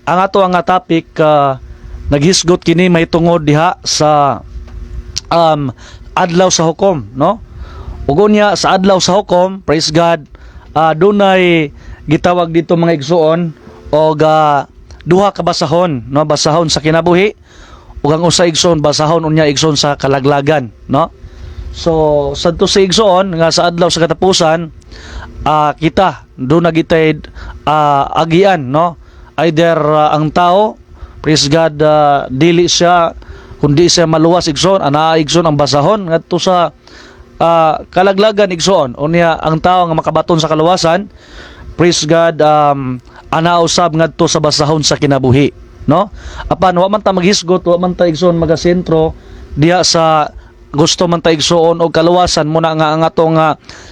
ang ato nga topic naghisgot kini may tungod diha sa adlaw sa hukom, no? Ug unya sa adlaw sa hukom, praise God, dunay gitawag dito mga igsoon og duha ka basahon, no? Basahon sa kinabuhi ug ang usa igsoon basahon unya igsoon sa kalaglagan, no? So sadto sa igsoon nga sa adlaw sa katapusan, kita do na gitay agian, no? Either ang tao, praise God, dili siya kundi siya maluwas igsoon, ana igsoon ang basahon ngadto sa kalaglagan igsoon unya ang tao nga makabaton sa kaluwasan, praise God, ana usab ngadto sa basahon sa kinabuhi, no? Apan wa man ta maghisgot, wa man ta igsoon magasentro diha sa gusto man ta igsoon og kaluwasan muna nga ang atong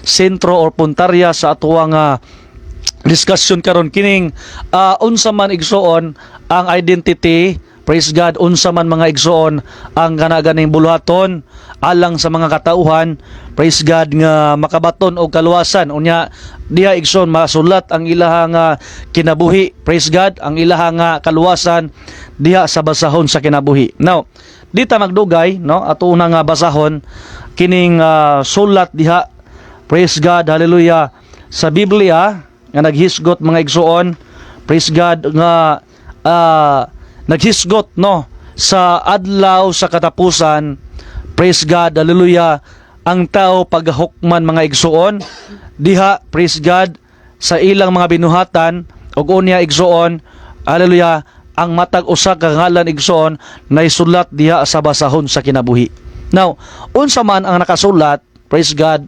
sentro or puntarya sa atuang discussion karon kining unsa man igsoon ang identity, praise God, unsa man mga igsoon ang ganaganing buluhaton alang sa mga katauhan, praise God, nga makabaton og kaluwasan unya diha igsoon masulat ang ilahang kinabuhi, praise God, ang ilahang kaluwasan diha sa basahon sa kinabuhi. Now dita magdugay, no, ato una nga basahon kining sulat diha, praise God, hallelujah, sa Biblia nga naghisgot mga igsoon, praise God, nga naghisgot, no, sa adlaw sa katapusan, praise God, hallelujah, ang tao paghukman mga igsoon diha, praise God, sa ilang mga binuhatan ug unya igsoon, hallelujah, ang matag usa ka ngalan igsoon naisulat diha sa basahon sa kinabuhi. Now, unsa man ang nakasulat, praise God,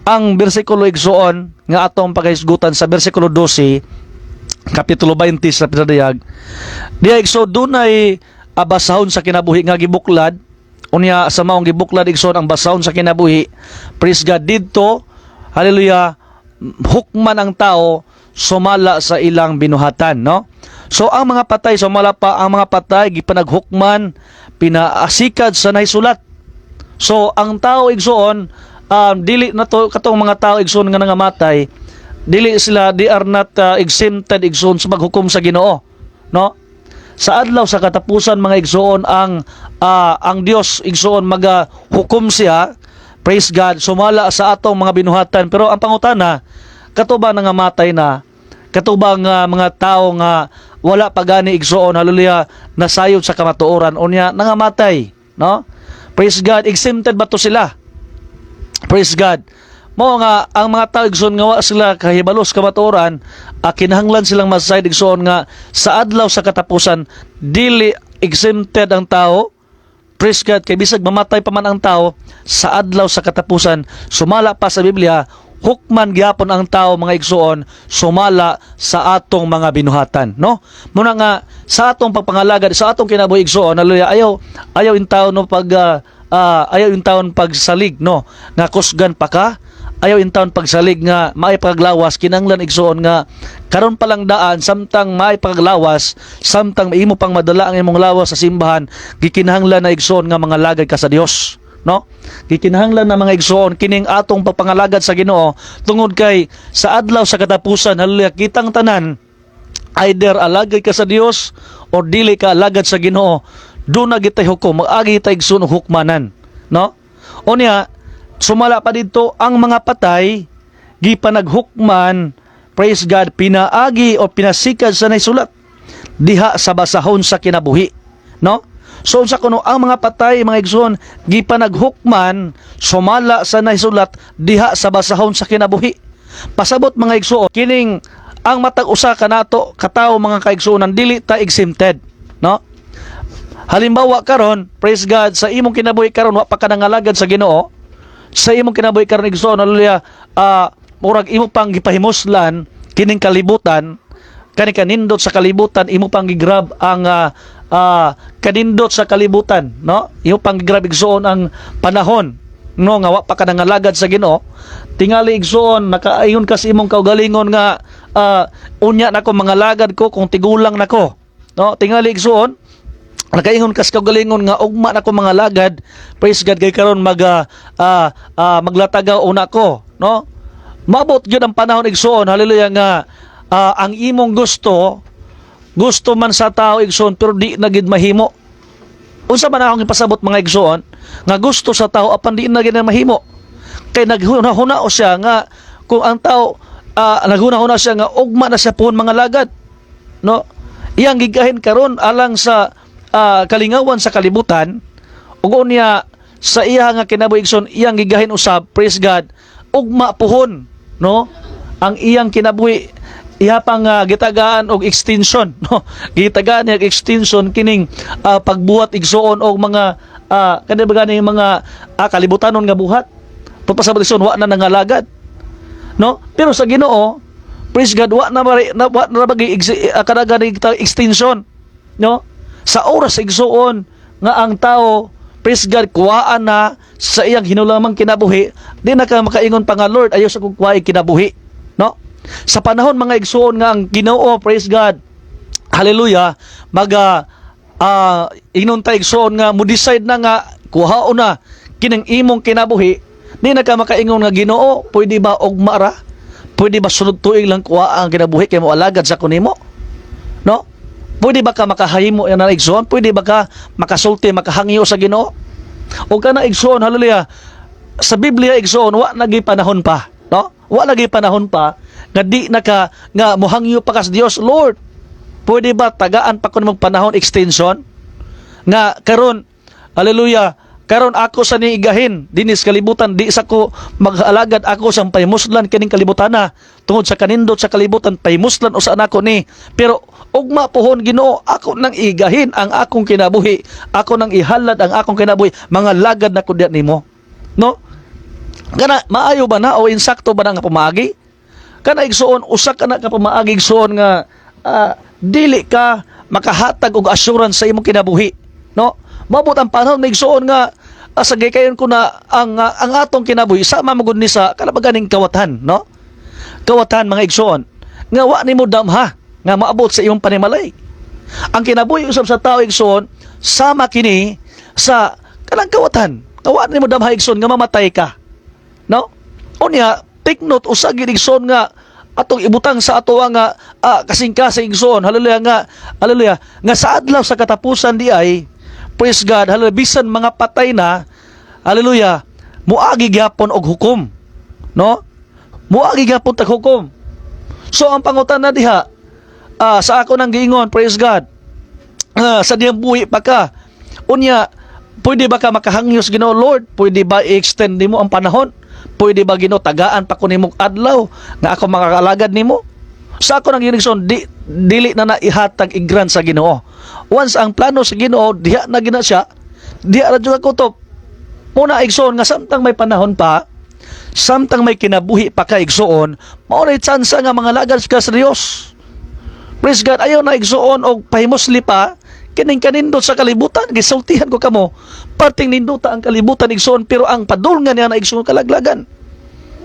ang bersikulo igsoon nga atong paghisgutan sa bersikulo 12 kapitulo 20 sa pinadayag diha igsoon dunay basahon sa kinabuhi nga gibuklad unya sa maong gibuklad igsoon ang basahon sa kinabuhi, praise God, didto, hallelujah, hukman ang tao sumala sa ilang binuhatan, no? So ang mga patay sumala pa, ang mga patay gipanaghukman pinaasikad sa naisulat. So ang tao igsoon, dili na to katong mga tao igsoon nga nangamatay, dili sila, they are not exempted igsoon sa maghukom sa Ginoo, no? Sa adlaw sa katapusan mga igsoon ang Dios igsoon maghukom siya, praise God, sumala sa atong mga binuhatan. Pero ang pangutana, katuba nangamatay na, katubang mga tao nga wala pa gani igsoon, hallelujah, nasayod sa kamatuoran unya nangamatay, no? Praise God, exempted ba to sila? Praise God. Mao nga ang mga tao igsoon nga wa sila kahibalos kamatuoran, kinahanglan silang masayod igsoon nga sa adlaw sa katapusan dili exempted ang tao, praise God, kay bisag mamatay pa man ang tao sa adlaw sa katapusan, sumala pa sa Biblia, hukman gyapon ang tao mga igsoon sumala sa atong mga binuhatan, no? Muna nga sa atong pagpangalagad sa atong kinabuhi igsoon, hallelujah, ayaw in taon no ayaw in taon pagsalig, no, nga kusgan pa ka, ayaw in taon pagsalig nga maay paglawas, kinanglan igsoon nga karon pa lang daan samtang maay paglawas, samtang imo pang madala ang imong lawas sa simbahan, gikinahanglan na igsoon nga mga lagay ka sa Dios, no? Gikinahanglan na mga igsoon kining atong papangalagad sa Ginoo tungod kay sa adlaw sa katapusan, hallelujah, kitang tanan either alagad ka sa Dios or dili ka alagad sa Ginoo, do na gitay hukom, mag-agi tay igsoon hukmanan, no? Unya sumala pa dito ang mga patay gipanaghukman, praise God, pinaagi o pinasikad sa naisulat diha sa basahon sa kinabuhi, no? So unsa kuno ang mga patay mga igsoon gipanaghukman sumala sa naisulat diha sa basahon sa kinabuhi. Pasabot mga igsoon kining ang matag usa kanato katawo mga kaigsuonan dili ta exempted, no? Halimbawa karon, praise God, sa imong kinabuhi karon wa pa ka nangalagad sa Ginoo, sa imong kinabuhi karon igsoon, hallelujah, murag imo pang gipahimuslan kining kalibutan, kani kanindot sa kalibutan imo pang gigrab ang kanindot sa kalibutan, no? Imo pang gigrab igsoon ang panahon, no, nga wa pa ka nangalagad sa Ginoo, tingali igsoon nakaayon ka sa imong kaugalingon nga unya nako mangalagad ko kung tigulang nako, no? Tingali igsoon nakaingon kas kaugalingon nga ugma nako mga lagad, praise God, kay karon maglatagaw una ko, no? Mabot gyud ang panahon igsoon, hallelujah, nga ang imong gusto gusto man sa tao igsoon pero di na gid mahimo. Unsa man akong ipasabot mga igsoon nga gusto sa tao apan di na gid mahimo. Kay naghuna-huna siya nga kung ang tao naghuna-huna siya nga ugma na siya puhon mga lagad, no? Iyang gigahin karon alang sa kalingawan sa kalibutan ug unya sa iya nga kinabuhi igsoon iyang gigahin usab, praise God, ugma puhon, no? Ang iyang kinabuhi iha pang gitagaan og extension, no? Gitagaan niya extension kining pagbuhat igsoon og mga kanang bagani mga kalibutanon nga buhat. Papasabot igsoon wa na nangalagad, no? Pero sa Ginoo, praise God, wa na bagi kadaghan extension, no? Sa oras igsoon nga ang tao, praise God, kuwaan na sa iyang hinulamang kinabuhi, di na ka makaingon pa nga, Lord, ayaw sa kong kuwaay kinabuhi, no? Sa panahon mga igsoon nga ang Ginoo, praise God, hallelujah, inuntay igsoon nga mo decide na nga kuhaon na kining imong kinabuhi, di na ka makaingon nga, Ginoo, pwede ba ugma ra? Pwede ba sunod tuig lang kuha ang kinabuhi kay mo alagad sa kunimo, no? Pwede ba ka makahimo yan na igsoon? Pwede ba ka makasulti, makahangyo sa Ginoo? O ka na igsoon, hallelujah, sa Biblia igsoon wa nagi panahon pa, no? Wa nagi panahon pa nga di naka nga mohangyo pa ka sa Dios. Lord, pwede ba tagaan pa kun mong panahon extension nga karon, hallelujah, karon ako sa niigahin dinis kalibutan, di sa ko mag-alagad ako sa paymuslan kining kalibutan na tungod sa kanindot sa kalibutan paymuslan usa nako ni, pero ugma pohon Ginoo ako nang igahin ang akong kinabuhi, ako nang ihalad ang akong kinabuhi, mga lagad na kudyat nimo, no? Kana maayo ba na o insakto ba na nga pamaagi? Kana igsoon usa ka na ka pamaagi igsoon nga dili ka makahatag og assurance sa imong kinabuhi, no? Mabot ang panahon na igsoon nga sagay kayon ko na ang atong kinabuhi sama magud ni sa kalabaganing kawatan, no? Kawatan mga igsoon nga wa nimo damha nga maabot sa imong panimalay. Ang kinabuhi usab sa tao igsoon sama kini sa kanang kawatan. Wa nimo damha igsoon nga mamatay ka, no? Unya take note usag gid igsoon nga atong ibutang sa ato nga kasing-kasing igsoon, hallelujah nga sa adlaw sa katapusan di ay, praise God, hallelujah, bisan mga patay na, hallelujah, muagi gyapon og hukom, no? Muagi gyapon tag hukom. So ang pangutan na diha sa ako nang giingon, praise God, sa diyang buhi pa ka, unya pwede ba ka makahangyos Ginoo, Lord, pwede ba i-extend nimo ang panahon? Pwede ba Ginoo tagaan pa ko nimong adlaw nga ako makakalagad nimo? Sa ako nang giingson, dili na naihatag igran sa Ginoo. Once ang plano sa Ginoo diha na gina siya, diha ra jud kutob. Muna igsoon nga samtang may panahon pa, samtang may kinabuhi pa ka igsoon, mao na tsansa nga mga lagad ka sa Dios. Praise God, ayaw na igsoon og pahimusli pa kining kanindot sa kalibutan, gisultihan ko kamo. Parting nindota ang kalibutan igsoon pero ang padulngan niya na igsoon kalaglagan.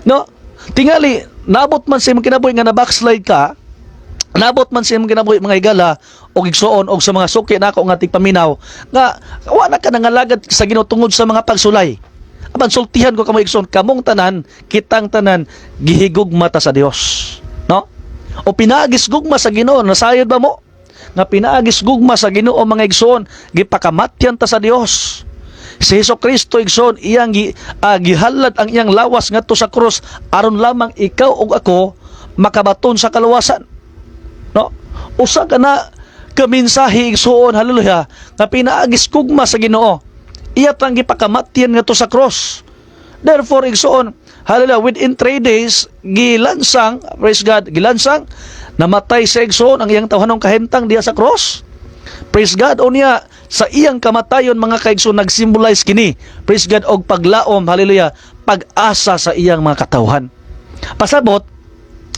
No? Tingali, naabot man sa imong kinabuhi nga na backslide ka, naabot man sa imong kinabuhi mga higala o igsoon o sa mga suki na ako nga tigpaminaw, nga wala ka nangalagad sa Ginoo tungod sa mga pagsulay. Aban sultihan ko kamo igsoon, kamong tanan, kitang tanan, gihigugma ta sa Dios. No? O pinaagis gugma sa Ginoo, nasayod ba mo? Nga pinaagis gugma sa Ginoo mga igsoon, gipakamatyan ta sa Dios. Si Hesukristo igsoon iyang gihalad ang iyang lawas ngadto sa krus aron lamang ikaw ug ako makabaton sa kaluwasan, no? Usa ka na kaminsahi igsoon, hallelujah, nga pinaagis gugma sa Ginoo, iya tang gipakamatyan ngadto sa krus. Therefore igsoon, hallelujah, within 3 days gilansang, praise God, gilansang namatay sa igsoon ang iyang tawhanong kahintang diha sa krus. Praise God, unya sa iyang kamatayon mga kaigsoon nag-symbolize kini, praise God, og paglaom, hallelujah, pag-asa sa iyang mga katawhan. Pasabot,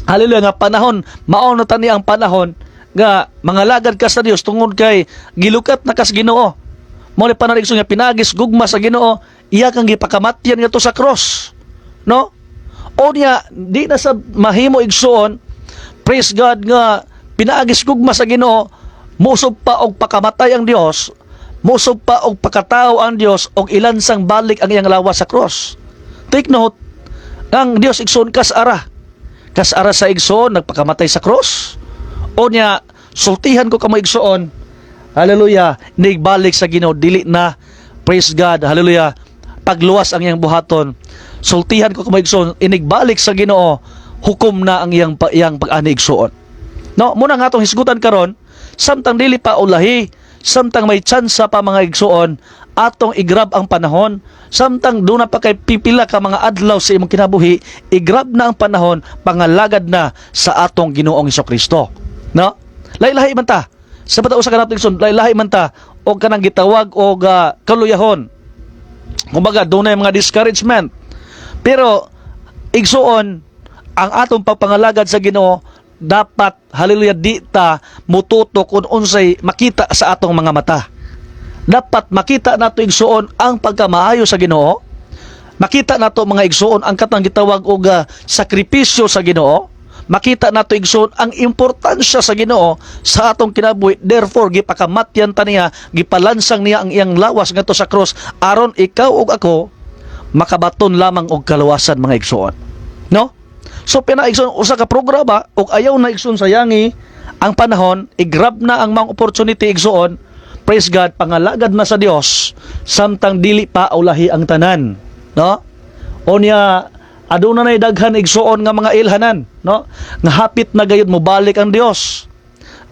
hallelujah, nga panahon, mao na tani ang panahon nga mga lagad ka sa Dios tungod kay gilukat na kas Ginoo. Mao ni panahon igsoon nga pinagis gugma sa Ginoo, iya kang gipakamatyan ngadto sa cross, no? Unya di na sa mahimo igsoon, praise God, nga pinaagis gugma sa Ginoo, musob pa og pakamatay ang Dios, musob pa og pakatao ang Dios og ilansang balik ang iyang lawas sa cross. Take note, ang Dios igsoon kas ara sa igsoon nagpakamatay sa cross. Unya sultihan ko kamo igsuon, hallelujah, nigbalik sa Ginoo, dili na, praise God, hallelujah, pagluwas ang iyang buhaton, sultihan ko kamo igsuon, inigbalik sa Ginoo, hukom na ang iyang pag-ani igsuon. No, muna nga atong hisgutan karon, samtang dili pa ulahi, samtang may tsansa pa mga igsuon, atong igrab ang panahon, samtang doon na pa kay pipila ka mga adlaw sa imong kinabuhi, igrab na ang panahon, pangalagad na sa atong Ginoong Hesukristo. No? Lahi-lahi man ta. Sa bata usa ka nato igsoon, lahi-lahi man ta og kanang gitawag og kaluyahon. Kumbaga doon na mga discouragement. Pero igsuon ang atong pagpangalagad sa Ginoo dapat, hallelujah, di ta mututok kung unsay makita sa atong mga mata. Dapat makita nato igsuon ang pagkamaayo sa Ginoo. Makita nato mga igsuon ang katang gitawag og sakripisyo sa Ginoo. Makita nato igsuon ang importansya sa Ginoo sa atong kinabuhi. Therefore gipakamatyan ta niya, gipalansang niya ang iyang lawas ngadto sa cross aron ikaw ug ako makabaton lamang og kaluwasan mga igsuon. No? So pinaigsoon usa ka programa ug ayaw na igsoon sayangi ang panahon, igrab na ang mga opportunity igsuon. Praise God, pangalagad na sa Dios samtang dili pa ulahi ang tanan, no? Onya aduna nay daghan igsuon nga mga ilhanan, no? Nga hapit na gayud mo balik ang Dios.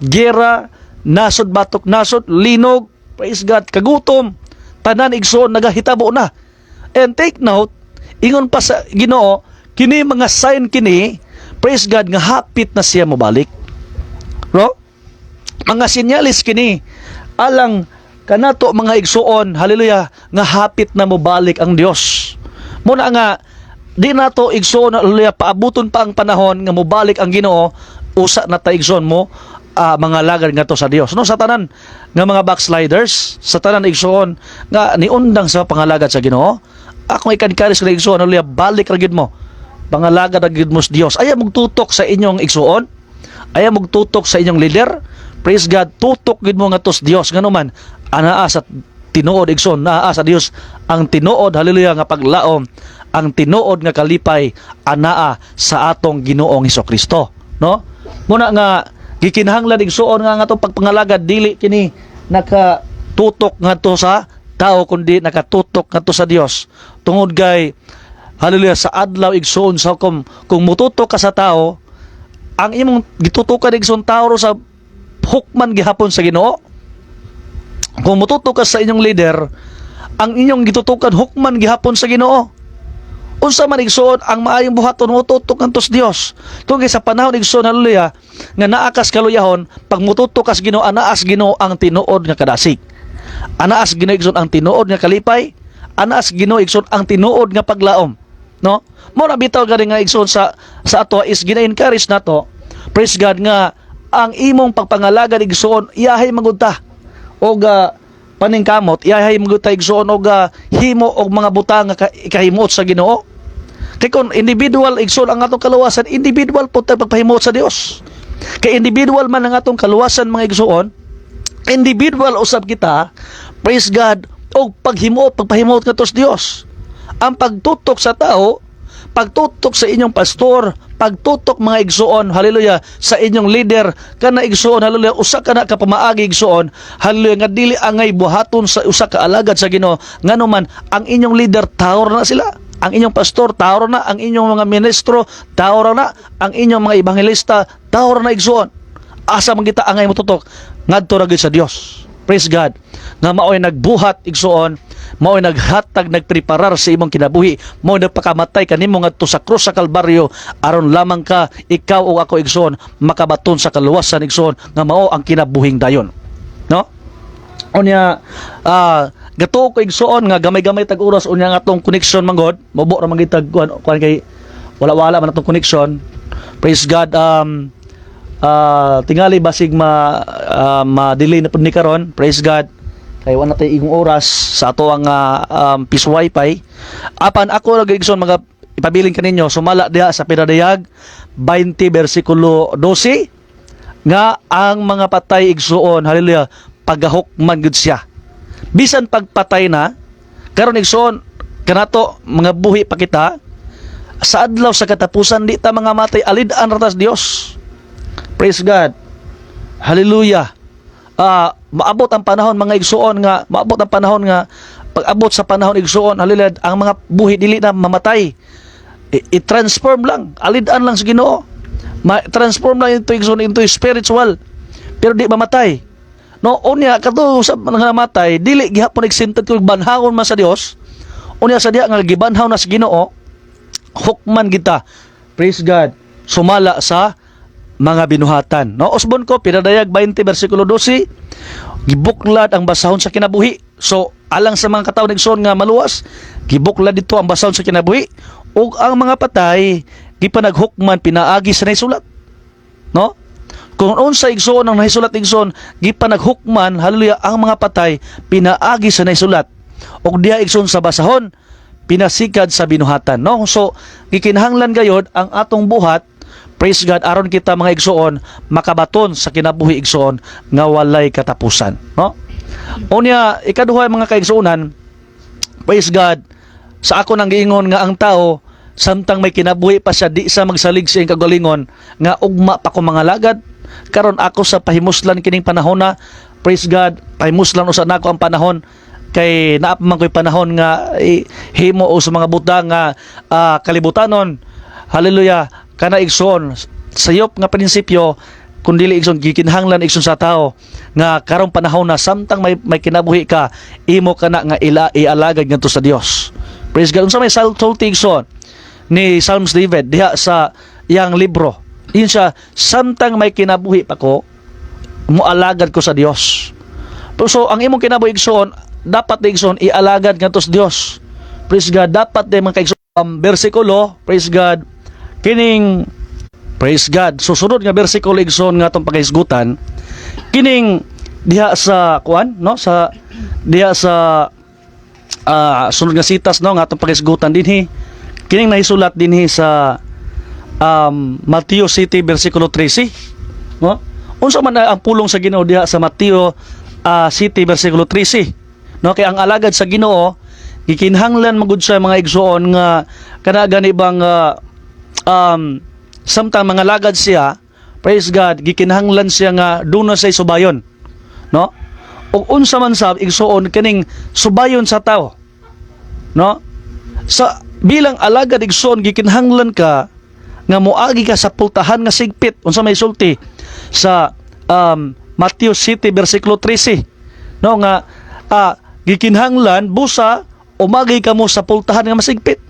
Gera, nasod batok nasod, linog, praise God, kagutom, tanan igsuon nagahitabo na. And take note, ingon pa sa Ginoo, kini mga sign kini, praise God, nga hapit na siya mobalik. No? Mga sinyalis kini alang kanato mga igsuon, hallelujah, nga hapit na mobalik ang Dios. Muna nga di nato igsuon, hallelujah, paabuton pa ang panahon nga mobalik ang Ginoo, usa na ta igsuon mo mga lagad nga to sa Dios. No, sa tanan nga mga backsliders, sa tanan igsuon nga niundang sa pangalagad sa Ginoo, ako ikan-encourage nga igsuon, hallelujah, balik ra gyud mo. Pangalagad ra gyud mo sa Dios. Aya magtutok sa inyong igsuon, aya magtutok sa inyong leader. Praise God, tutok gid mo nga tos Dios nganuman anaa sa tinuod igsoon, naa sa Dios ang tinuod, hallelujah, nga paglaom, ang tinuod nga kalipay anaa sa atong Ginoong Hesukristo, no? Muna nga gikinahanglan igsoon nga atong pagpangalagad dili kini nakatutok ngadto sa tao kundi nakatutok ngadto sa Dios. Tungod kay hallelujah sa adlaw igsoon sa kung mututok ka sa tao, ang imong gitutukan igsoon tao sa hukman gihapon sa Ginoo. Kung mututok ka sa inyong leader, ang inyong gitutukan hukman gihapon sa Ginoo. Unsa man igsuon ang maayong buhaton mututok ngadto sa Dios. Tungod sa panahon igsuon, hallelujah, nga naa kas kaluyahon, pag mututok kas Ginoo, anaas Ginoo ang tinuod nga kadasig. Anaas Ginoo igsuon ang tinuod nga kalipay, anaas Ginoo igsuon ang tinuod nga paglaom, no? Mo na bitaw gani nga igsuon sa ato is gina-encourage nato, praise God, nga ang imong pagpangalagad igsuon iyahay magudta og paningkamot, iyahay magudta igsuon og himo og mga butang nga ikahimot sa Ginoo. Kay kun individual igsuon ang atong kaluwasan, individual pud ta pagpahimot sa Dios. Kay individual man ang atong kaluwasan mga igsuon, individual usab kita, praise God, og pagpahimot ngadto sa Dios. Ang pagtutok sa tao, pagtutok sa inyong pastor, pagtutok mga igsuon, hallelujah, sa inyong leader, kana igsuon, hallelujah, usa kana ka pamaagi igsuon, hallelujah, nga dili angay buhaton sa usa ka alagad sa Ginoo, nganuman ang inyong leader taor na sila, ang inyong pastor taor na, ang inyong mga ministro taor na, ang inyong mga ebanghelista taor na igsuon. Asa man kita angay motutok ngadto ra gyud sa Dios. Praise God, nga maoy nagbuhat igsuon, mao'y naghatag, nagpreparar sa imong kinabuhi, mao'y nagpakamatay kanimo ngadto sa krus sa Kalbaryo aron lamang ka, ikaw o ako igsoon, makabaton sa kaluwasan igsoon nga mao ang kinabuhing dayon, no? Unya gato ko igsoon nga gamay-gamay tag oras unya nga atong connection manggod, mobo ra magitag kuan kay wala-wala man atong connection. Praise God. Tingali basig ma-delay na pud ni karon. Praise God. Kay wala tay igong oras sa ato ang piece wifi. Apan ako lagi igsoon mga ipabiling kaninyo sumala diha sa pinadayag 20 bersikulo 12 nga ang mga patay igsuon, hallelujah, pagahukman gud siya. Bisan pagpatay na karon igsuon kanato mga buhi pa kita sa adlaw sa katapusan, di ta mga matay alid-an ratas Dios. Praise God. Hallelujah. Maabot ang panahon mga igsuon nga, maabot ang panahon nga pag-abot sa panahon igsuon, hallelujah, ang mga buhi dili na mamatay. I-transform lang, alidan lang sa Ginoo. Transform lang into spiritual. Pero di mamatay. No, unya kadto sa mga namatay, dili gihapon nagsinted ko banhawon man sa Dios. Unya sa diha nga gibanhaw na sa Ginoo, hukman kita. Praise God. Sumala sa mga binuhatan. No, usbon ko pinadayag 20 bersikulo 12, gibuklad ang basahon sa kinabuhi. So, alang sa mga katawo nigsuon nga maluwas, gibuklad dito ang basahon sa kinabuhi ug ang mga patay gipanaghukman pinaagi sa naisulat. No? Kung unsa igsuon ang naisulat igsuon, gipanaghukman, hallelujah, ang mga patay pinaagi sa naisulat. Ug diha igsuon sa basahon, pinasikad sa binuhatan. No? So, gikinahanglan gayod ang atong buhat, praise God, aron kita mga igsuon makabaton sa kinabuhi igsuon nga walay katapusan. No? Unya, ikaduha mga kaigsuonan, praise God, sa ako nang giingon nga ang tao samtang may kinabuhi pa siya di sa magsalig sa iyang kagalingon nga ugma pa ko mga lagad karon ako sa pahimuslan kining panahon na, praise God, pahimuslan usa nako ang panahon kay naa pa man ko'y panahon nga himo o sa mga butang nga kalibutanon, hallelujah, kana igsoon sayop nga prinsipyo kun dili igsoon gikinahanglan igsoon sa tao nga karong panahon na samtang may kinabuhi ka imo kana nga ialagad ngadto sa Dios. Praise God. Unsa may sulti igsoon ni Psalms David diha sa iyang libro, yun siya, samtang may kinabuhi pa ko mualagad ko sa Dios. So ang imong kinabuhi igsoon dapat igsoon ialagad ngadto sa Dios. Praise God. Dapat din mga kaigsoon bersikulo, praise God, kining, praise God, susunod nga bersikulo igsoon nga atong pagahisgutan kining diha sa kuan, no, sa diha sa sunod nga sitas, no, nga atong pagahisgutan dinhi kining nahisulat dinhi sa Mateo City versikulo 13, no? Unsa man ang pulong sa Ginoo diha sa Mateo City versikulo 13, no? Kay ang alagad sa Ginoo gikinahanglan magud sa mga igsuon nga kana gani bang samtang mga lagad siya, praise God, gikinahanglan siya nga duno say subayon, no? Ug unsa man sab igsuon kining subayon sa tao, no? Sa bilang alagad igsoon gikinahanglan ka nga moagi ka sa pultahan nga sigpit. Unsa may sulti sa Matthew City versikulo 13, no, nga gikinahanglan busa umagi ka mo sa pultahan nga masigpit.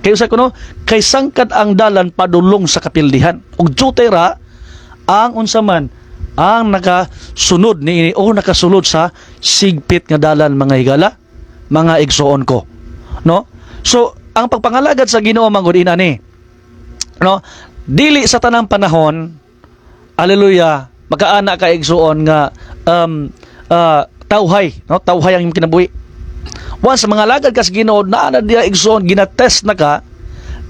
Kay usa kuno kay sangkad ang dalan padulong sa kapildihan ug jutera ang unsa man ang nakasunod ni o nakasulod sa sigpit nga dalan mga higala, mga igsoon ko, no? So ang pagpangalagad sa Ginoo manggod inani, no, dili sa tanang panahon, hallelujah, makaana ka igsuon nga tawhay, no, tawhay ang imong kinabuhi. Once mga lagad ka sa Ginoo naa na diya igsuon ginatest na ka,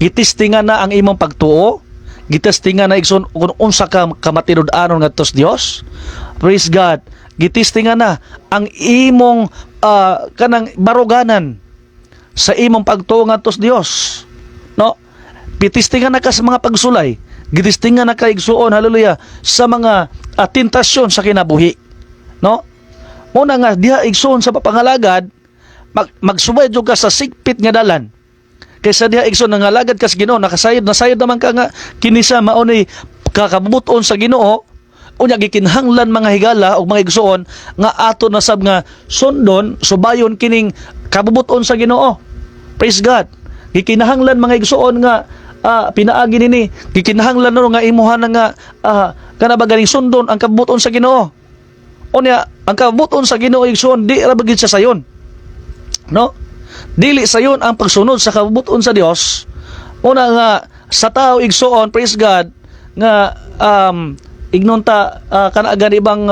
gitistingan na ang imong pagtuo, gitistingan na igsuon kung unsa ka kamatinud-anon ngadto sa Dios. Praise God. Gitistingan na ang imong kanang baruganan sa imong pagtuo ngadto sa Dios, no? Pitistingan na ka sa mga pagsulay, gitistingan na ka igsuon, hallelujah, sa mga tentasyon sa kinabuhi, no? Muna nga diha igsuon sa papangalagad magsubay jud ka sa sigpit nga dalan kaysa diha igsuon nangalagad ka sa Ginoo, nasayod naman ka nga kinisa mao ni kakabubuton sa Ginoo. Unya gikinahanglan mga higala o mga igsuon nga ato na sab nga sundon subayon kining kabubuton sa Ginoo. Praise God. Gikinahanglan mga igsuon nga pinaagi nini, gikinahanglan no nga imuhan nga kana ba ganing sundon ang kabubuton sa Ginoo. Unya ang kabubuton sa Ginoo igsuon di ra bagid sa sayon, no? Dili sayon ang pagsunod sa kabubuton sa Dios. Una nga sa tao igsuon, praise God, nga ignonta kana gani bang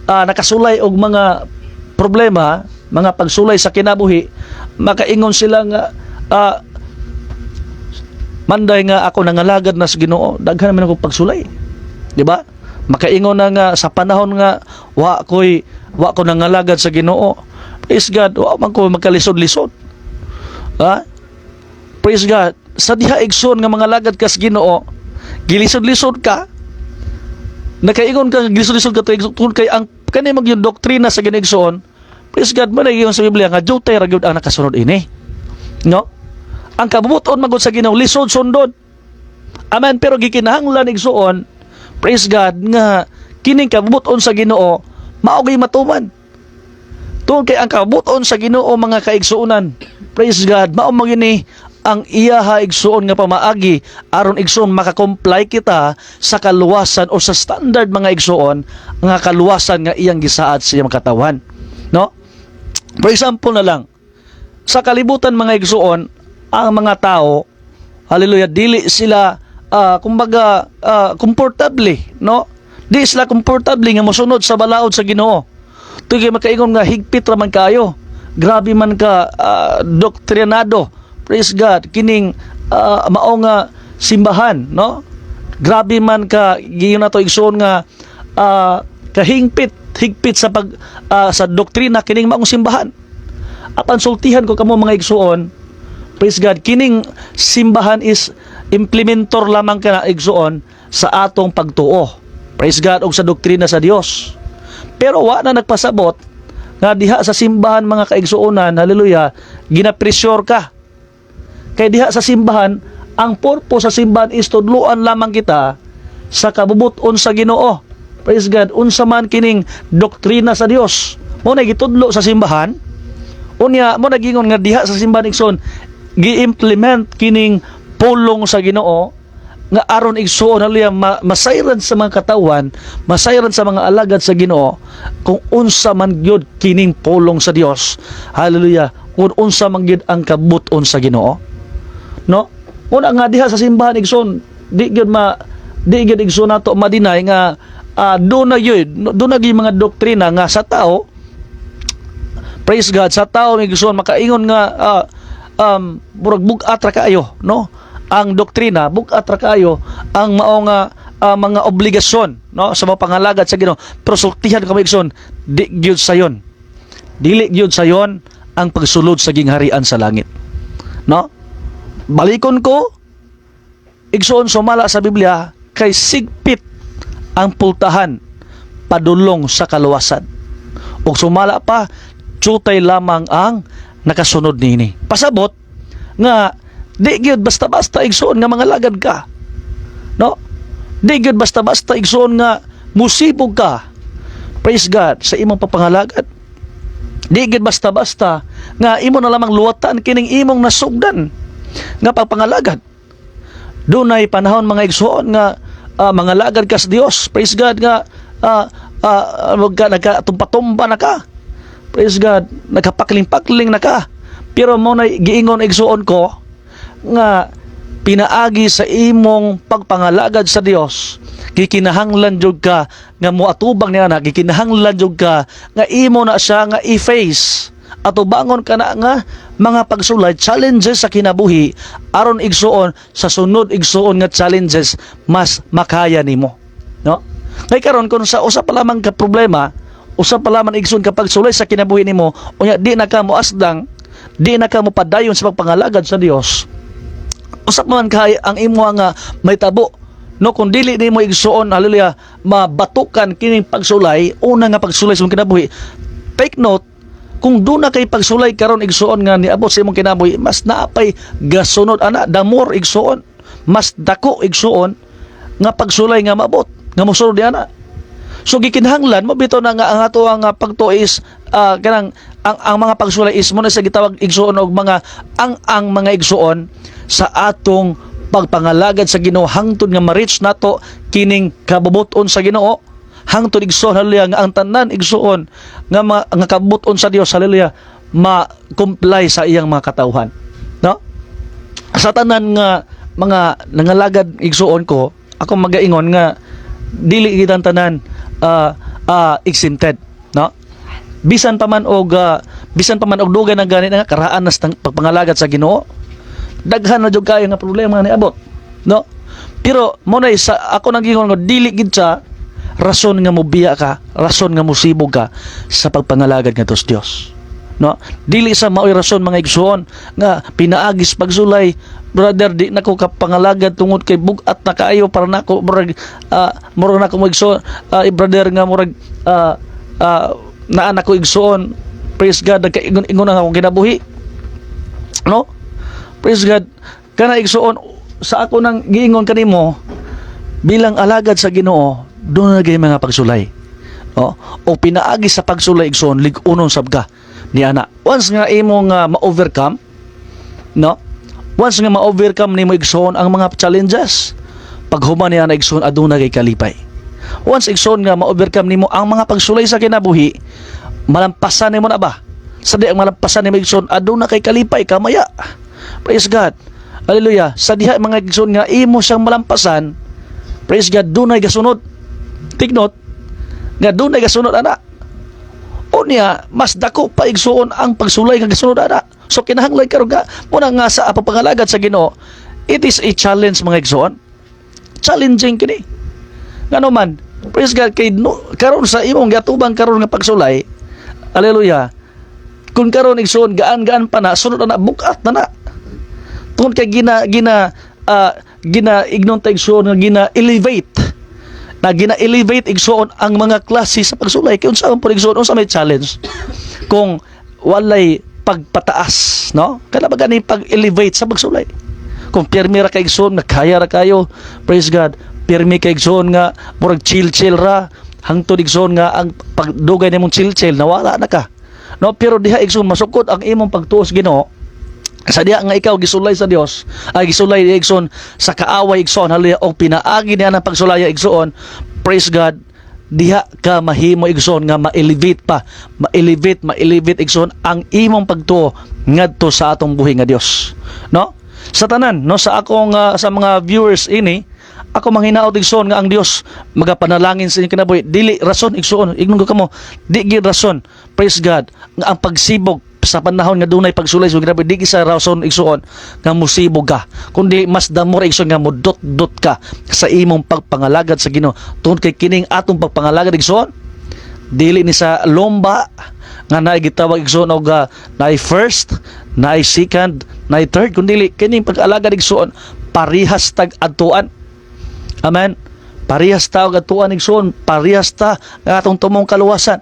nakasulay og mga problema, mga pagsulay sa kinabuhi, makaingon sila nga manday nga ako nangalagad na sa Ginoo, daghan man ako pagsulay, di ba? Makaingon na nga sa panahon nga wa ko nangalagad sa Ginoo, praise God, wa man ko magkalisod-lisod, praise God. Sa diha igsoon nga mga lagad ka sa Ginoo, gilisod-lisod ka, nakaingon ka gisod-isod ka tungod kay ang kani mag yung doktrina sa ginigsoon, praise God, man ay sa Biblia nga jutay ra gyud ang nakasunod ini, no? Ang kabubuton magud sa Ginoo lisod sundon, amen. Pero gikinahanglan igsuon, praise God, nga kining kabubuton sa Ginoo mao gyud matuman. Tungod kay ang kabubuton sa Ginoo mga kaigsuonan, praise God, mao magini ang iyaha igsuon nga pamaagi aron igsuon makakomply kita sa kaluwasan o sa standard mga igsuon nga kaluwasan nga iyang gisaad sa iyang katawan, no? For example na lang, sa kalibutan mga igsuon, ang mga tao, hallelujah, dili sila kumbaga komportable, no? Di sila komportable nga mosunod sa balaod sa Ginoo. Tugi makaingon nga higpit ra man kayo, grabe man ka doktrinado, praise God, kining mao nga simbahan, no? Grabe man ka giyon nato igsoon nga higpit sa sa doktrina kining maong simbahan. Apan sultihan ko kamo mga igsoon, praise God, kining simbahan is implementor lamang kana igsoon sa atong pagtuo, praise God, og sa doktrina sa Dios. Pero wa na nagpasabot nga diha sa simbahan mga kaigsuonan, hallelujah, ginapressure ka. Kay diha sa simbahan, ang purpose sa simbahan is tudluan lamang kita sa kabubuton sa Ginoo. Praise God, unsa man kining doktrina sa Dios. Mo na gitudlo sa simbahan. Unya mo nagingon nga diha sa simbahan igsoon gi-implement kining pulong sa Ginoo nga aron igsuon hallelujah masayran sa mga katawan, masayran sa mga alagad sa Ginoo kung unsa man gyud kining pulong sa Dios. Hallelujah. Kung unsa man gyud ang kabuton sa Ginoo. No? Una nga diha sa simbahan igsoon, di gyud igsoon nato madinay nga do na mga doktrina nga sa tao, praise God, sa tao igsoon makaingon nga murag bugat ra kaayo, no? Ang doktrina bugat ra kaayo ang mao nga mga obligasyon, no, sa mga pangalagad sa Ginoo. Pero sultihan ka igsoon, di gyud sayon. Dili gyud sayon ang pagsulod sa gingharian sa langit. No? Balikon ko, igsoon sumala sa Biblia, kay sigpit ang pultahan padulong sa kaluwasan. O sumala pa, tsutay lamang ang nakasunod nini. Pasabot nga di gyud basta-basta igsoon nga mga lagad ka. No? Di gyud basta-basta igsoon nga musibog ka. Praise God sa imong papangalagad. Di gyud basta-basta nga imo na lamang luwatan kining imong nasugdan nga pagpangalagad. Dunay panahon mga igsoon nga mga lagad ka sa Dios. Praise God nga nagkatumpa-tumba na ka. Praise God, nagkapakling-pakling na ka. Pero mo na giingon igsuon ko nga pinaagi sa imong pagpangalagad sa Dios, gikinahanglan jud ka nga moatubang niya na, gikinahanglan jud ka nga imo na siya nga i-face at ubangon ka na nga mga pagsulay, challenges sa kinabuhi aron igsuon sa sunod igsuon nga challenges mas makaya nimo, no? Ngay karon kung sa usa pa lamang ka problema, usa pa lamang igsuon ka pagsulay sa kinabuhi nimo, unya di na ka moasdang, di na ka mopadayon sa pagpangalagad sa Dios. Usap man kay ang imo nga may tabo, no, kung dili nimo igsuon hallelujah mabatukan kining pagsulay, una nga pagsulay sa imong kinabuhi. Take note, kung do na kay pagsulay karon igsuon nga niabot sa imong kinabuhi, mas naapay gasunod ana, the more igsuon, mas dako igsuon nga pagsulay nga mabot nga mosunod ana. So gikinahanglan mo bitaw na nga ang ato nga pagtuis kanang ang mga pagsulay is mo na sa gitawag igsuon og mga ang mga igsuon sa atong pagpangalagad sa Ginoo hangtod nga ma-reach nato kining kabubuton sa Ginoo, hangtod igsuon hallelujah nga ang tanan igsuon nga kabubuton sa Dios hallelujah ma-comply sa iyang mga katawhan, no? Sa tanan nga mga nangalagad igsuon ko, ako magaingon nga dili gid ang tanan exempted, no? Bisan pa man og dugay na gani nga karaan nas pagpangalagad sa Ginoo, daghan na jud kayo nga problema nga niabot, no? Pero mo na sa ako nagingon nga dili gid sa rason nga mobiya ka, rason nga musibog ka sa pagpangalagad ngadto sa Dios. no, dili sa mao'y rason mga igsoon nga pinaagis pagsulay. Brother, di nako kapangalagad tungod kay bugat na kaayo para nako murag nako magigsoon, brother nga murag naa nako igsoon. Praise God, nagkaingon-ingon ang akong kinabuhi, no? Praise God, kana igsoon sa ako nang giingon kanimo bilang alagad sa Ginoo, doon na gay mga pagsulay, o pinaagi sa pagsulay igsoon lig-unon sabga ni ana. Once nga imong ma-overcome, no, once nga ma-overcome nimo igsoon ang mga challenges, paghuman niya na igsoon aduna kay kalipay. Once igsoon nga ma-overcome nimo ang mga pagsulay sa kinabuhi, malampasan nimo na ba? Sa di ang malampasan nimo igsoon aduna kay kalipay kamaya. Praise God. Hallelujah. Sa diha mga igsoon nga imo siyang malampasan, praise God, dunay gasunod. Tignot nga dunay gasunod ana. Unya mas dako pa igsoon ang pagsulay nga gasunod ana. So kinahanglan karon nga muna nga sa pagpangalagad sa Ginoo, it is a challenge mga igsoon. Challenging kini. Ngano man, praise God, kay karon sa imong gatubang karon nga pagsulay, hallelujah, kung karon igsoon gaan-gaan pa na sunod na bukat na tungod kay gina ignon ta igsoon nga gina-elevate igsoon ang mga klase sa pagsulay. Kay unsa man po igsoon, unsa may challenge kung walay pagpataas, no? Kana ba gani pag-elevate sa pagsulay? Kung pirmi ra kay igsoon, nakaya ra kayo, praise God, pirmi kay igsoon nga murag chill ra, hangtod igsoon nga ang pagdugay nimong chill nawala na ka, no? Pero diha igsoon masukod ang imong pagtuos Ginoo. Sa diha nga ikaw gisulay sa Dios, ay gisulay igsoon sa kaaway igsoon, hallelujah, o pinaagi niya ng pagsulaya igsoon, praise God, diha ka mahimo igsoon nga ma-elevate igsoon ang imong pagtuo ngadto sa atong buhi nga Dios, no? Sa tanan, no, sa akong sa mga viewers ini, ako manghinaot igsoon nga ang Dios magapanalangin sa inyong kinabuhi, dili rason igsoon, ignon ko kamo, di gid rason, praise God, nga ang pagsibog sa panahon nga dunay pagsulay so grabe di sa rason igsoon nga musibog ka, kundi mas damor igsoon nga mudot-dot ka sa imong pagpangalagad sa Ginoo. Tungod kay kining atong pagpangalagad igsoon, dili ni sa lomba nga naay gitawag igsoon og naay first, naay second, naay third, kundi kining pag-alagad igsoon parihas tag adtuan. Amen. Parihas ta og adtuan igsoon, parihas ta nga atong tumong kaluwasan,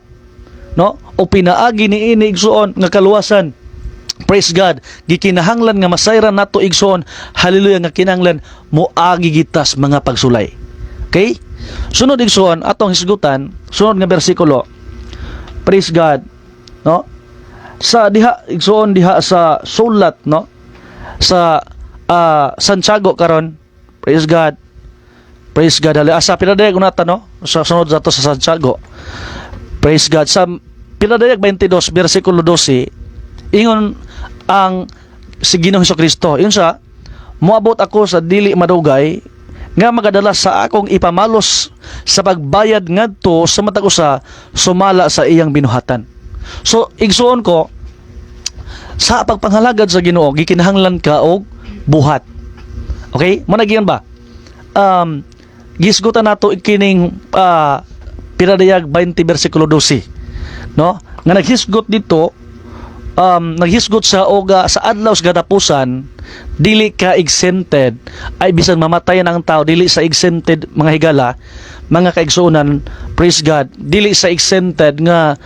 no? O pinaagi ni ini igsoon nga kaluwasan, praise God, gikinahanglan nga masayran nato igsoon, hallelujah, nga kinahanglan moagi gitas mga pagsulay. Okay? Sunod igsoon atong hisgutan, sunod nga bersikulo, praise God, no? Sa diha igsoon diha sa sulat, no, sa Santiago karon, praise God, hallelujah, sa pinadayag unata, no, sa sunod sa to sa Santiago, praise God, sa Pinadayag 22 bersikulo 12, ingon ang si Ginoong Hesukristo, yun sa moabot ako sa dili madugay nga magadala sa akong ipamalos sa pagbayad ngadto sa matag usa sumala sa iyang binuhatan. So igsuon ko sa pagpanghalagad sa Ginoo gikinahanglan ka og buhat. Okay? Mo nagyan ba? Gisgutan nato ikining Pinadayag 20 bersikulo 12. No, nga naghisgot dito, naghisgot sa oga sa adlaw sa katapusan, dili ka exempted, ay bisan mamatayan ang tao, dili sa exempted mga higala, mga kaigsuonan, praise God, dili sa exempted nga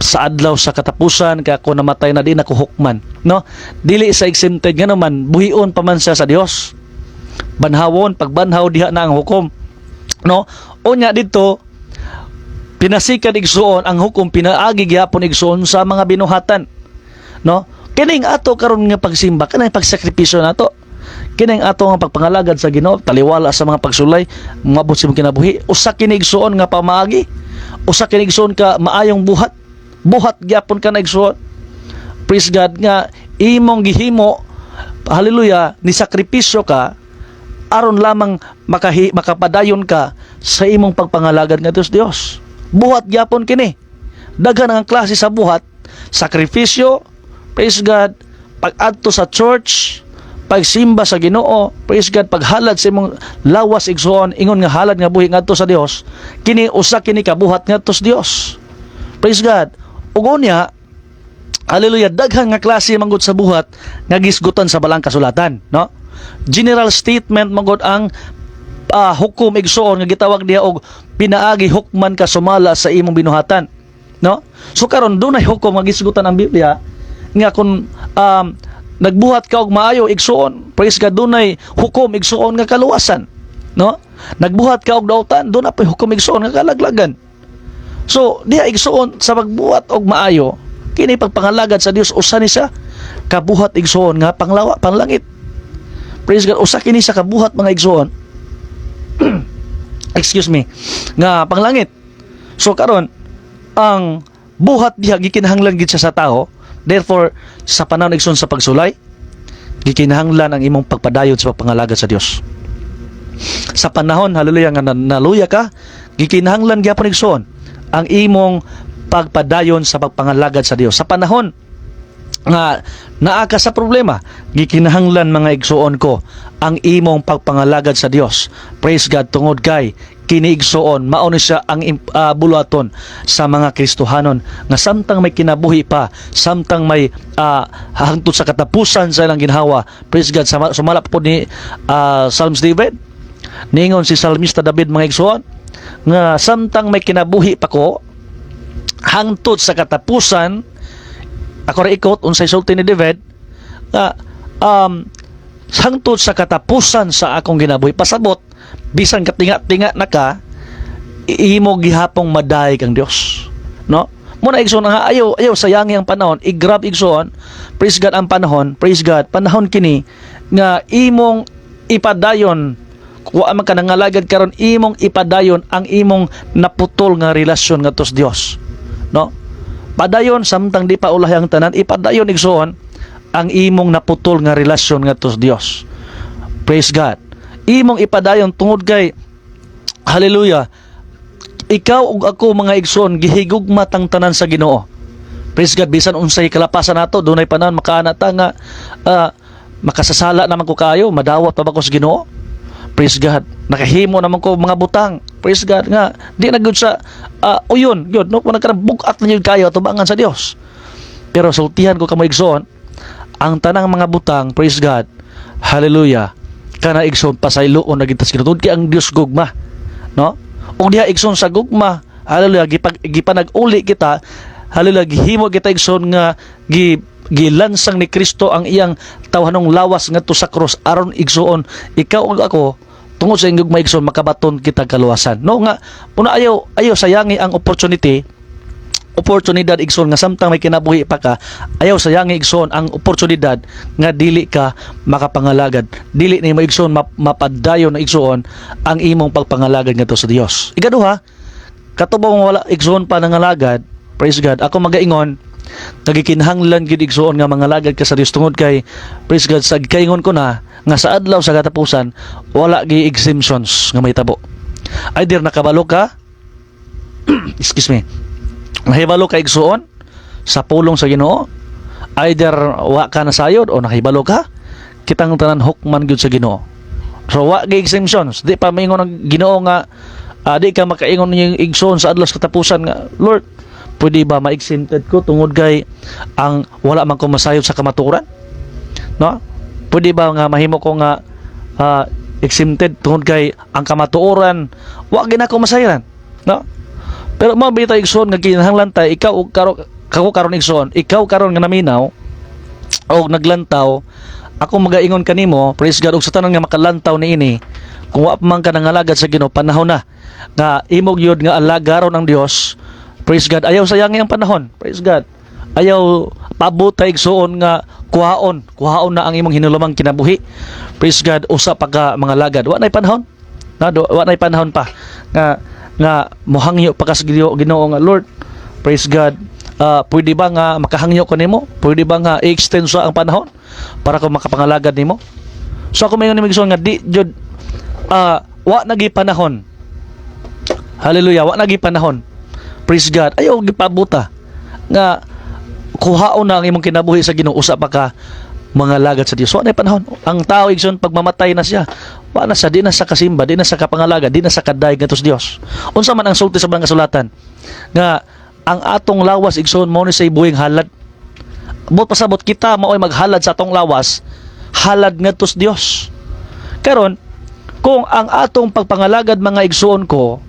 sa adlaw sa katapusan ka ako namatay na, di na ko hukman, no? Dili sa exempted nga naman, buhion pa man siya sa Dios, banhawon, pagbanhaw diha na ang hukom, no? Unya dito pinasikan igsuon ang hukom, pinaagi gyapon igsuon sa mga binuhatan, no? Kining ato karon nga pagsimba, kanang pagsakripisyo nato, kining ato nga pagpangalagad sa Ginoo, taliwala sa mga pagsulay, mabot sa kinabuhi, usa kini igsuon nga pamaagi, usa kini igsuon ka maayong buhat gyapon ka na igsuon, praise God, nga imong gihimo, hallelujah, ni sakripisyo ka aron lamang makapadayon ka sa imong pagpangalagad ngadto sa Dios. Buhat gyapon kini. Daghan ang klase sa buhat, sakripisyo, praise God, pag-adto sa church, pagsimba sa Ginoo, praise God, paghalad sa imong lawas igsoon, ingon nga halad nga buhi ngadto sa Dios, kini usa kini kabuhat ngadto sa Dios. Praise God. ug unya, hallelujah, daghan nga klase manggod sa buhat nga gisgutan sa balang kasulatan, no? General statement manggod ang hukom igsuon nga gitawag diha og pinaagi hukman ka sumala sa imong binuhatan, no? So karon dunay hukom nga gisgutan ang Biblia nga kung nagbuhat ka og maayo igsuon, praise God, dunay hukom igsuon nga kaluwasan, no? Nagbuhat ka og dautan, dunay pa hukom igsuon nga kalaglagan. So diha igsuon sa pagbuhat og maayo, kini pagpangalagad sa Dios usa ni sa kabuhat igsuon nga panglawa panglangit. Praise God, usa kini sa kabuhat mga igsuon excuse me, nga panglangit. So karon ang buhat diha gikinahanglan gid siya sa tao. Therefore, sa panahon igsoon sa pagsulay, gikinahanglan ang imong pagpadayon sa pagpangalagad sa Dios. Sa panahon, hallelujah, nga naluya ka, gikinahanglan gyapon igsoon ang imong pagpadayon sa pagpangalagad sa Dios. Sa panahon nga naa ka sa problema, gikinahanglan mga igsuon ko ang imong pagpangalagad sa Dios. Praise God, tungod kay kini igsuon mao ni siya ang buluhaton sa mga Kristohanon nga samtang may kinabuhi pa, samtang may hangtod sa katapusan sa ilang ginhawa. Praise God, sumala po ni Psalms David, ningon si Salmista David mga igsuon nga samtang may kinabuhi pa ko hangtod sa katapusan, ako ra ikot unsay sulti ni David nga hangtod sa katapusan sa akong ginabuhi, pasabot bisan katinga-tinga na ka, imo gihapong maday kang Dios, no? Muna igsoon nga ayaw sayangi ang panahon, i-grab igsoon, praise God, ang panahon, praise God, panahon kini nga imong ipadayon, wa man ka nangalagad karon, imong ipadayon ang imong naputol nga relasyon ngadto sa Dios, no? Padayon samtang di pa ulahi ang tanan, ipadayon igsoon ang imong naputol nga relasyon ngadto sa Dios. Praise God. Imong ipadayon tungod kay, hallelujah, ikaw ug ako mga igsoon gihigugma tang tanan sa Ginoo. Praise God, bisan unsay kalapasan nato, dunay panahon makaana ta nga makasasala naman ko kayo, madawat pa ba ko sa Ginoo? Praise God, nakahimo naman ko mga butang. Praise God nga di na gyud sa uyon gyud, no, kung nagkarabug-at na gyud kayo tubangan sa Dios. Pero sultihan ko kamo igsoon, ang tanang mga butang, praise God, hallelujah, kana igsoon pasayloon na gitas kinutod kay ang Dios gugma, no? Og diha igsoon sa gugma, hallelujah, gipanag-uli kita, hallelujah, gihimo kita igsoon nga gilansang ni Kristo ang iyang tawhanong lawas ngadto sa krus aron igsoon ikaw ug ako tungod sa ingog maigsoon makabaton kita kaluwasan, no? Nga puna ayaw sayangi ang oportunidad igsoon nga samtang may kinabuhi pa ka, ayaw sayangi igsoon ang oportunidad nga dili ka makapangalagad, dili ni mo igsoon mapadayon na igsoon ang imong pagpangalagad ngadto sa Dios. Ikaduha, katubang wala igsoon pa nangalagad, praise God, ako magaingon nagikinahanglan gid igsoon nga mangalagad ka sa Dios tungod kay, praise God, sa kaingon ko na nga sa adlaw sa katapusan wala gi exemptions nga mahitabo. Either nakabalo ka excuse me, nahibalo ka igsuon sa pulong sa Ginoo, either wa ka nasayod o nakahibalo ka, kitang tanan hukman gyud sa Ginoo. So wa gi exemptions, di pa maingon ang Ginoo nga di ka makaingon ning igsuon sa adlaw sa katapusan nga, Lord, pwede ba ma-exempted ko tungod kay ang wala man ko masayod sa kamatuoran, no? Pwede ba nga mahimo ko nga exempted tungod kay ang kamatuoran wa gyud ako masayaran, no? Pero mo bitaw igsoon nga kinahanglan ta ikaw og karon igsoon, ikaw karon nga naminaw og naglantaw, ako magaingon kanimo, praise God, og sa tanan nga makalantaw niini, kung wa pa man ka nangalagad sa Ginoo, panahon na nga imog yun nga alagaron ng Dios. Praise God, ayaw sayangi ang panahon, praise God, ayaw pabuta igsoon nga kuhaon na ang imong hinulumang kinabuhi, praise God, usa pa ka mga lagad, wa nay panahon, wa nay panahon pa nga mohangyo pa ka sa Ginoo nga, Lord, praise God, pwede ba nga makahangyo ko nimo, pwede ba nga i-extend sa ang panahon para ko makapangalagad nimo? So ako mayon ni migsoon nga di jud wa nagi panahon, hallelujah, wa nagi panahon, praise God, ayaw gipabuta nga kuhaon na ang imong kinabuhi sa Ginoo, usa pa ka mga lagad sa Dios. Wa nay panahon. Ang tao igsoon pagmamatay na siya, wa na siya, di na sa kasimba, di na sa kapangalaga, di na sa kaday ngadto sa Dios. Unsa man ang sulti sa mga kasulatan nga ang atong lawas igsoon mo ni say buhing halad. But pasabot kita mao'y maghalad sa atong lawas, halad ngadto sa Dios. Karon kung ang atong pagpangalagad mga igsoon ko,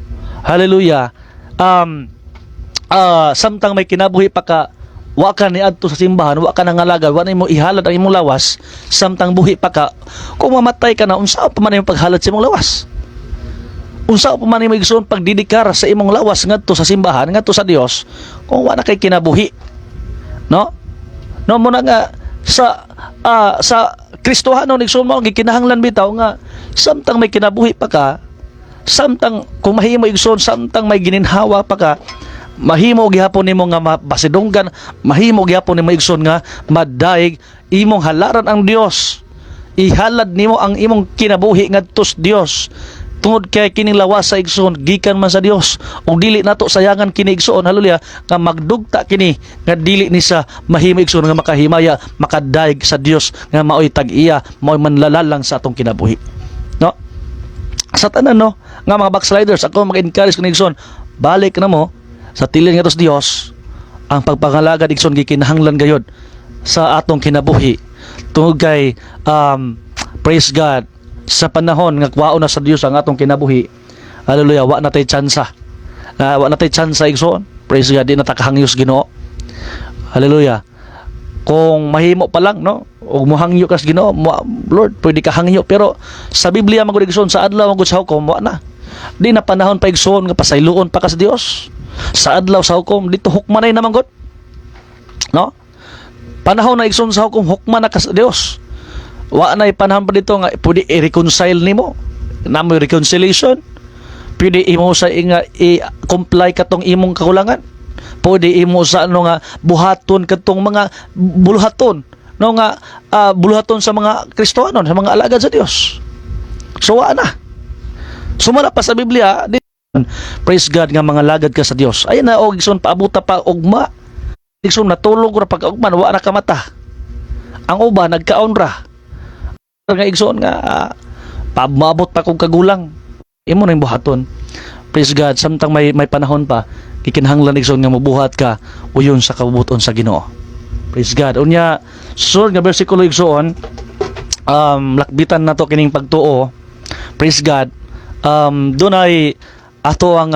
hallelujah, samtang may kinabuhi pa ka, wa ka ni adto sa simbahan, wa ka nangalagad, wa na mo ihalad ang imong lawas, samtang buhi pa ka, kung mamatay ka na, unsa pa man imong paghalad sa imong lawas? Unsa pa man imong igsoon pagdidikar sa imong lawas ngadto sa simbahan, ngadto sa Dios, kung wa na kay kinabuhi? No? No mo na nga sa Kristohanon igsoon mo gikinahanglan bitaw nga samtang may kinabuhi pa ka, samtang kung mahimo igsoon, samtang may gininhawa pa ka, mahimo gihapon nimo nga mabasidunggan, mahimo gihapon nimo igsoon nga madaig imong halaran ang Dios, ihalad nimo ang imong kinabuhi ngadto sa Dios, tungod kay kining lawas sa igsoon gikan man sa Dios, ug dili nato sayangan kini igsoon, haleluya, nga magdugta kini nga dili ni sa mahimo igsoon nga makahimaya, makadaig sa Dios nga maoy tag-iya, maoy manlalalang sa atong kinabuhi. No? Sa tanan no, nga mga backsliders, ako mag-encourage kini igsoon, balik na mo sa tilin nga sa Dios, ang pagpangalagad igsoon gikinahanglan gayud sa atong kinabuhi, tungod kay praise God, sa panahon nga kwaon na sa Dios ang atong kinabuhi, hallelujah, wa na tay tsansa, wa na tay tsansa igsoon, praise God, di na ta kahangyos Ginoo, hallelujah. Kung mahimo pa lang no, ug mohangyo kas Ginoo, Lord, pwede ka hangyo, pero sa Biblia magud igsoon, sa adlaw magud sa hukom, wa na, di na panahon pa igsoon nga pasayloon pa ka sa Dios. Sa adlaw sa hukom dito hukmanay naman gud, no? Panahon na igsoon sa hukom, hukman na ka sa Dios. Wa na panahon pa dito nga pwede i-reconcile nimo, namoy reconciliation, pwede imo sa i-comply katong imong kakulangan, pwede imo sa ano nga buhaton katong mga buluhaton, no, nga buluhaton sa mga Kristohanon, sa mga alagad sa Dios. So wa na, sumala pa sa Biblia, praise God, nga mga lagad ka sa Dios, ay na og igsoon paabuta pa ugma, igsoon natulog ra pag ugman, wa na kamata, ang uba nagkaon ra nga igsoon nga paabot pa kog kagulang, imo na yung buhaton. Praise God, samtang may panahon pa, kikinahanglan igsoon nga mabuhat ka uyon sa kabubuton sa Ginoo. Praise God. Unya sunod nga bersikulo igsoon, lakbitan nato kining pagtuo. Praise God. Dunay ato ang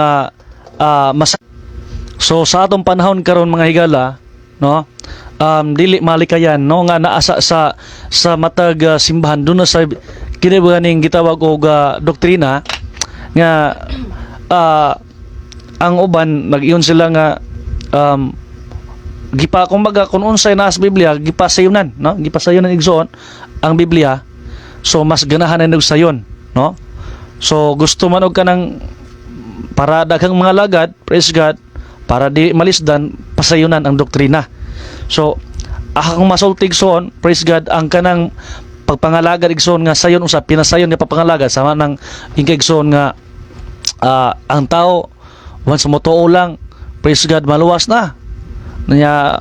so sa atong panahon karon mga higala, no, dili malikayan no nga naasa sa matag simbahan, doon na sa kinibuganing gitawag og doktrina nga ang uban nag-iyon sila nga kumbaga kung unsay naa sa Biblia gipasayunan, no, gipasayunan igsoon ang Biblia, so mas ganahan na sayon, no. So gusto man og kanang para daghang mga lagad, praise God, para di malisdan, pasayunan ang doktrina. So akong masultig son, praise God, ang kanang pagpangalagad igsoon nga sayon usab pinasayon nga pagpangalagad sama nang ingkigsoon nga ang tao once motuo lang, praise God, maluwas na niya,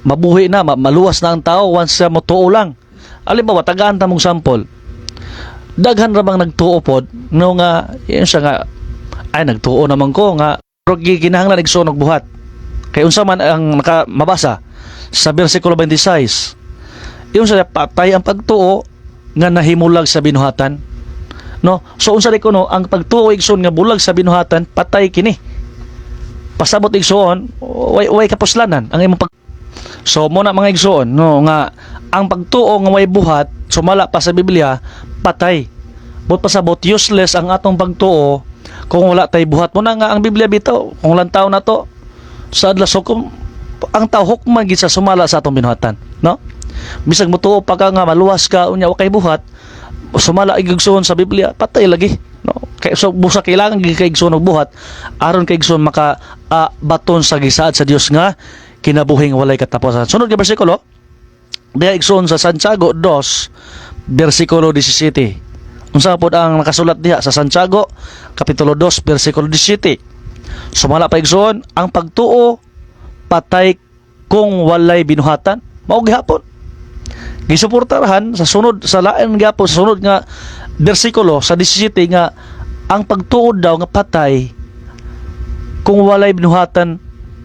mabuhi na, maluwas na ang tao once siya motuo lang. Halimbawa tagaan ta mong sample, daghan ra bang nagtuo pod no nga yun siya nga ay nagtuo naman ko nga pero gikinahanglan igsoon og buhat, kay unsa man ang mabasa sa bersikulo 26, yung sa patay ang pagtuo nga nahimulag sa binuhatan, no. So unsa di ko no, ang pagtuo igsoon nga bulag sa binuhatan, patay kini, pasabot igsoon way kapuslanan ang imong so mo na mga igsoon no nga ang pagtuo nga way buhat sumala pa sa Biblia, patay. But pasabot useless ang atong pagtuo kung wala tay buhat. Mo na nga ang Biblia bitaw, kung lantaw na to sa adlaw hukom, ang tao hukman gid sa sumala sa atong binuhatan, no. Bisag motuo pa ka nga maluwas ka unya wa kay buhat, sumala igugsoon sa Biblia, patay lagi, no. Kay so busa kailangan gid kay igsoon og buhat aron kay igsoon maka baton sa gisaad sa Dios nga kinabuhing walay katapusan. Sunod nga bersikulo diha igsoon sa Santiago 2 bersikulo 17. Unsa pod ang nakasulat diha sa Santiago kapitulo 2 bersikulo 17? Sumala pa igsoon, ang pagtuo patay kung walay binuhatan, mao gihapon. Gisuportahan sa sunod sa lain gihapon sa sunod nga bersikulo sa 17 nga ang pagtuo daw nga patay kung walay binuhatan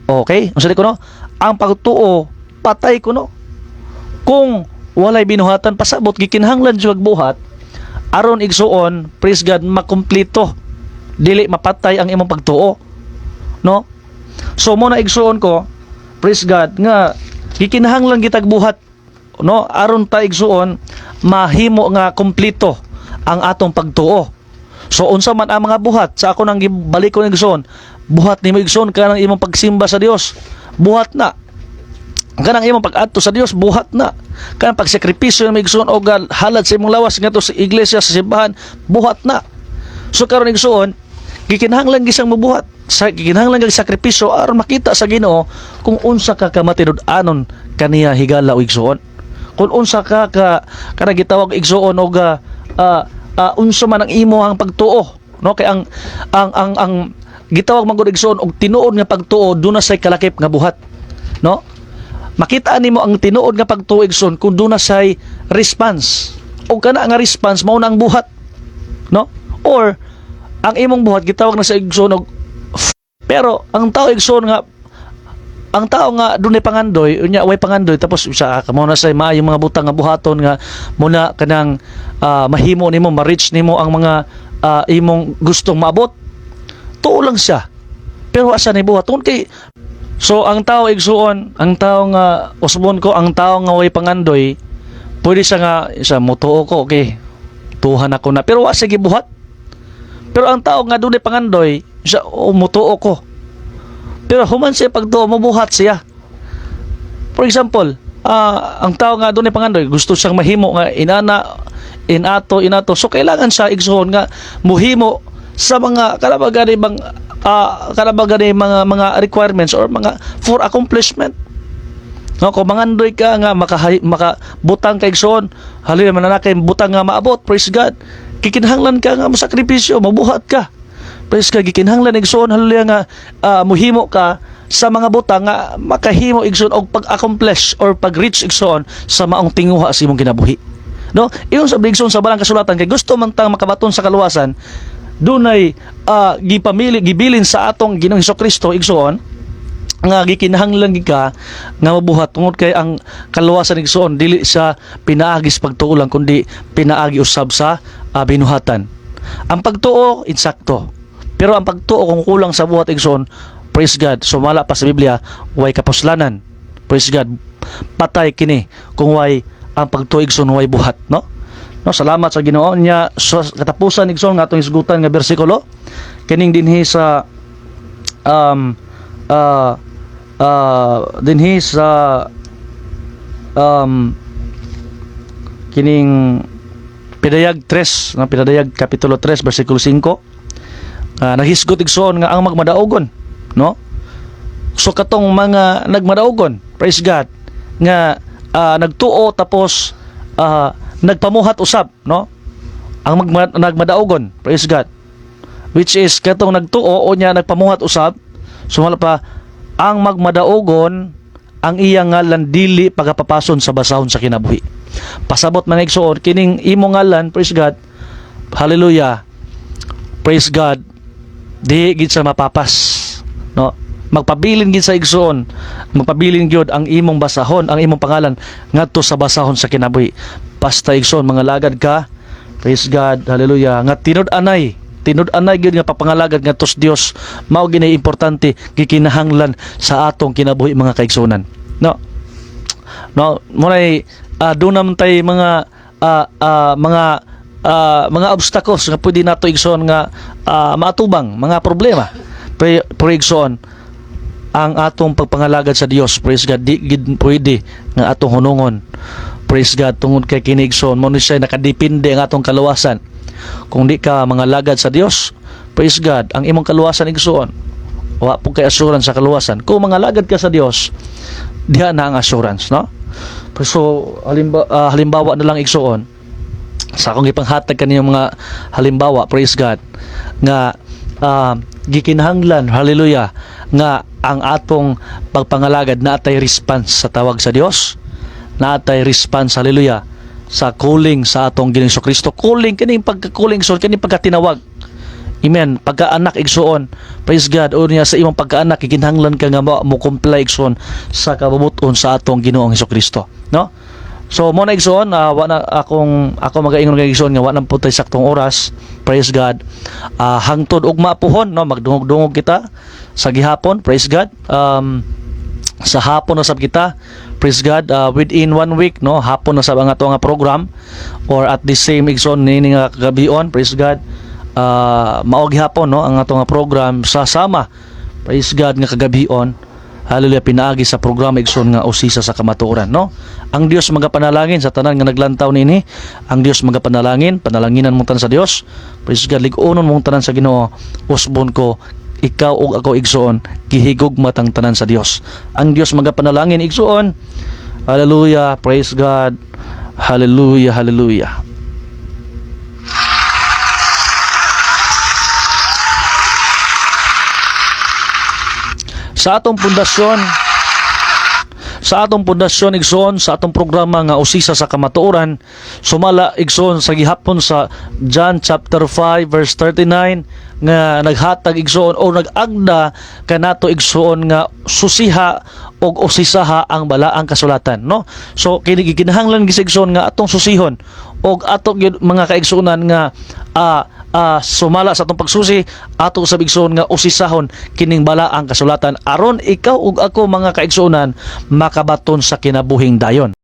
Okay? Unsa di ko no? Ang pagtuo patay ko no. Kung walay binuhatan pasabot gikinahanglan jud buhat aron igsuon, praise God, makumpleto. Dili mapatay ang imong pagtuo. No? So mo na igsuon ko, praise God, nga gikinahanglan gitag buhat, no, aron ta igsuon mahimo nga kumpleto ang atong pagtuo. So unsa man ang mga buhat sa ako nang gibalik ko igsoon, buhat nimo igsoon kanang imong pagsimba sa Dios, buhat na. Kanang imong pag-adto sa Dios, buhat na. Kanang pagsakripisyo nimo igsoon o halad sa imong lawas ngadto sa iglesia, sa simbahan, buhat na. So karon igsoon, gikinahanglan gisang mabuhat. Sa gikinahanglan nga sakripisyo aron makita sa Ginoo kung unsa ka kamatinud-anon kaniya higala o igsoon. Kung unsa ka kana gitawag igsoon og unsa man ang imo ang pagtuo, no? Kay ang gitawag man gud igsoon og tinuod nga pagtuo duna say kalakip nga buhat, no? Makita nimo ang tinuod nga pagtuo igsoon kung duna say response. O kana nga response mao na ang buhat, no? Or ang imong buhat gitawag na sa igsoon og pero ang tao igsoon nga ang tao nga dunay pangandoy unya way pangandoy tapos sa kamo na say maayo mga butang nga buhaton nga muna kanang mahimo nimo ma-reach nimo ang mga imong gustong maabot, tuo lang siya pero asa ni buhaton kay so ang tao igsuon, ang tao nga usbon ko, ang tao nga way pangandoy pwede siya nga isa motuo ko okay tuhan ako na pero wa sige buhat. Pero ang tao nga dunay pangandoy siya umutuo ko pero human siya pagtuo mabuhat siya. For example, ang tao nga dunay pangandoy gusto siyang mahimo nga inato so kailangan siya igsuon nga muhimo sa mga kalabagani mga requirements or mga for accomplishment. No, kung mangandoy ka nga makabutang kay igsoon, halin mananakay butang nga maabot, praise God. Kikinahanglan ka nga masakripisyo, mabuhat ka. Praise God, gikinahanglan igsoon haleluya nga muhimo ka sa mga butang nga makahimo igsoon og pag-accomplish or pag-reach igsoon sa maong tinguha sa imong kinabuhi. No? Iyon sa igsoon sa balang kasulatan kay gusto man tang makabaton sa kaluwasan, dunay gibilin sa atong Ginoong Hesukristo igsoon nga gikinahanglan ka nga mabuhat tungod kay ang kaluwasan igsoon dili sa pinaagi sa pagtuo lang kundi pinaagi usab sa binuhatan. Ang pagtuo insakto. Pero ang pagtuo kung kulang sa buhat igsoon, praise God, sumala pa sa Biblia, way kapuslanan. Praise God. Patay kini kung way ang pagtuo igsoon way buhat, no? No, salamat sa Ginoo niya sa katapusan igsoon nga atong isgutan nga bersikulo kining dinhi sa dinhi sa kining Pidayag 3, na Pidayag kapitulo 3 bersikulo 5. Nahisgot igsoon nga ang magmadaogon, no? So katong mga nagmadaogon, praise God, nga nagtuo tapos nagpamuhat usab, no? Ang nagmadaogon, praise God, which is katong nagtuo o nya nagpamuhat usab, sumala pa ang magmadaogon ang iyang ngalan dili pagapapason sa basahon sa kinabuhi. Pasabot man igsoon kining imo ngalan, praise God, hallelujah, praise God, di gid sa mapapas, no? Magpabilin gid sa igsoon, magpabilin gyud ang imong basahon, ang imong pangalan ngadto sa basahon sa kinabuhi. Basta igsoon mga lagad ka, praise God, hallelujah, nga tinud-anay gyud nga papangalagad ngadto sa Dios, mao ginay importante gikinahanglan sa atong kinabuhi mga kaigsunan, no? No, munay dunam tay mga obstacles nga pwede nato igsoon nga maatubang mga problema. Pero igsoon ang atong pagpangalagad sa Dios, praise God, di gid pwede nga atong hunungon, praise God, tungod kay kini igsoon mo ni siya nakadepende ang atong kaluwasan. Kung di ka mangalagad sa Dios, praise God, ang imong kaluwasan igsoon wa po kay assurance sa kaluwasan. Kung mangalagad ka sa Dios, diha na ang assurance, no? So halimbawa na lang igsoon sa akong ipanghatag kaniyang mga halimbawa, praise God, nga gikinahanglan, hallelujah, nga ang atong pagpangalagad naatay response sa tawag sa Dios, naatay response, hallelujah, sa calling sa atong Ginoong Kristo. Calling kining pagka-calling, so kining pagkatinawag Amen. Pagkaanak igsuon, praise God, o niya sa imong pagkaanak gikinahanglan ka nga mo comply igsuon sa kabubuton sa atong Ginoong Hesukristo, no? So mo na igsuon, wa na ako magaingon kay igsuon nga wa nang putay saktong oras. Praise God. Hangtod ug maapuhon, no, magdungog-dungog kita sa gihapon, praise God. Sa hapon na sab kita, praise God, within 1 week, no, hapon na sab ang ato nga program, or at the same igsoon nini nga kagabion, praise God. Maog hapon, no, ang ato nga program sasama, praise God, nga kagabion, hallelujah, pinaagi sa programa igsoon nga usisa sa kamatuoran, no. Ang Dios magapanalangin sa tanan nga naglantaw nini, ang Dios magapanalangin, panalanginan mo tanan sa Dios, praise God, lig-unon mo tanan sa Ginoo, usbon ko ikaw ug ako igsuon gihigog matang tanan sa Dios. Ang Dios magapanalangin igsuon. Hallelujah, praise God. Hallelujah, hallelujah. Sa atong pundasyon igsoon sa atong programa nga usisa sa kamatuoran, sumala igsoon sa gihapon sa John chapter 5 verse 39 nga naghatag igsoon o nag-agda kanato igsoon nga susiha og usisaha ang balaang kasulatan, no? So kini gikinahanglan gisigsoon nga atong susihon og atong mga kaigsuonan nga sumala sa atong pagsusi ato sa bigsoon nga usisahon kining balaang kasulatan aron ikaw ug ako mga kaigsuonan makabaton sa kinabuhing dayon.